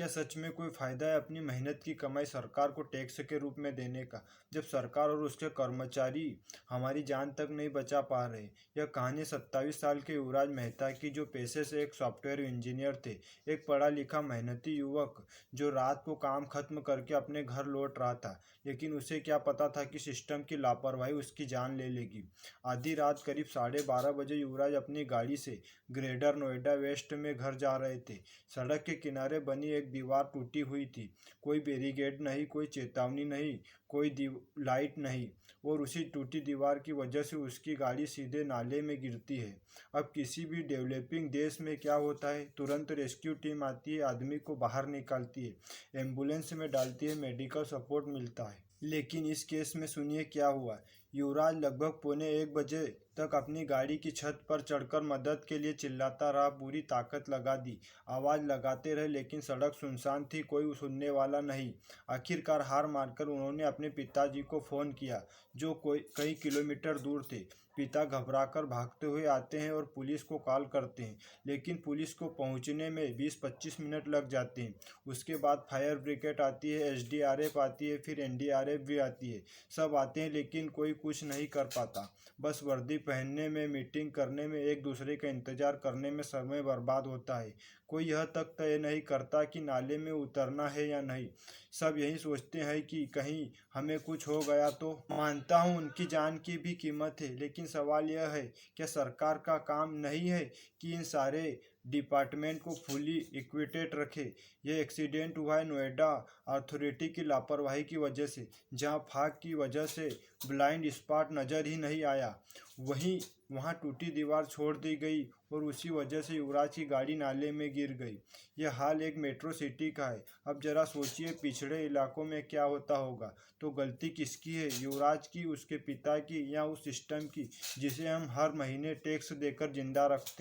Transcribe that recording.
क्या सच में कोई फायदा है अपनी मेहनत की कमाई सरकार को टैक्स के रूप में देने का, जब सरकार और उसके कर्मचारी हमारी जान तक नहीं बचा पा रहे। यह कहानी 27 साल के युवराज मेहता की, जो पेशे से एक सॉफ्टवेयर इंजीनियर थे। एक पढ़ा लिखा मेहनती युवक जो रात को काम खत्म करके अपने घर लौट रहा था, लेकिन उसे क्या पता था कि सिस्टम की लापरवाही उसकी जान ले लेगी। आधी रात करीब 12:30 बजे युवराज अपनी गाड़ी से ग्रेटर नोएडा वेस्ट में घर जा रहे थे। सड़क के किनारे बनी एक दीवार टूटी हुई थी। कोई बैरिकेड नहीं, कोई चेतावनी नहीं, कोई लाइट नहीं, और उसी टूटी दीवार की वजह से उसकी गाड़ी सीधे नाले में गिरती है। अब किसी भी डेवलपिंग देश में क्या होता है, तुरंत रेस्क्यू टीम आती है, आदमी को बाहर निकालती है, एम्बुलेंस में डालती है, मेडिकल सपोर्ट मिलता है। लेकिन इस केस में सुनिए क्या हुआ। युवराज लगभग 1:45 बजे तक अपनी गाड़ी की छत पर चढ़कर मदद के लिए चिल्लाता रहा, पूरी ताकत लगा दी, आवाज़ लगाते रहे, लेकिन सड़क सुनसान थी, कोई सुनने वाला नहीं। आखिरकार हार मानकर उन्होंने अपने पिताजी को फ़ोन किया, जो कई किलोमीटर दूर थे। पिता घबराकर भागते हुए आते हैं और पुलिस को कॉल करते हैं, लेकिन पुलिस को पहुंचने में 20-25 मिनट लग जाते हैं। उसके बाद फायर ब्रिगेड आती है, एसडीआरएफ आती है, फिर एनडीआरएफ भी आती है। सब आते हैं, लेकिन कोई कुछ नहीं कर पाता। बस वर्दी पहनने में, मीटिंग करने में, एक दूसरे का इंतजार करने में समय बर्बाद होता है। कोई यह तक तय नहीं करता कि नाले में उतरना है या नहीं। सब यही सोचते हैं कि कहीं हमें कुछ हो गया तो। मानता हूँ उनकी जान की भी कीमत है, लेकिन सवाल यह है, क्या सरकार का काम नहीं है कि इन सारे डिपार्टमेंट को फुली इक्विटेड रखे। यह एक्सीडेंट हुआ है नोएडा अथॉरिटी की लापरवाही की वजह से, जहां फाग की वजह से ब्लाइंड स्पॉट नज़र ही नहीं आया, वहीं वहां टूटी दीवार छोड़ दी गई और उसी वजह से युवराज की गाड़ी नाले में गिर गई। यह हाल एक मेट्रो सिटी का है। अब जरा सोचिए, पिछड़े इलाकों में क्या होता होगा। तो गलती किसकी है, युवराज की, उसके पिता की, या उस सिस्टम की जिसे हम हर महीने टैक्स देकर जिंदा रखते हैं।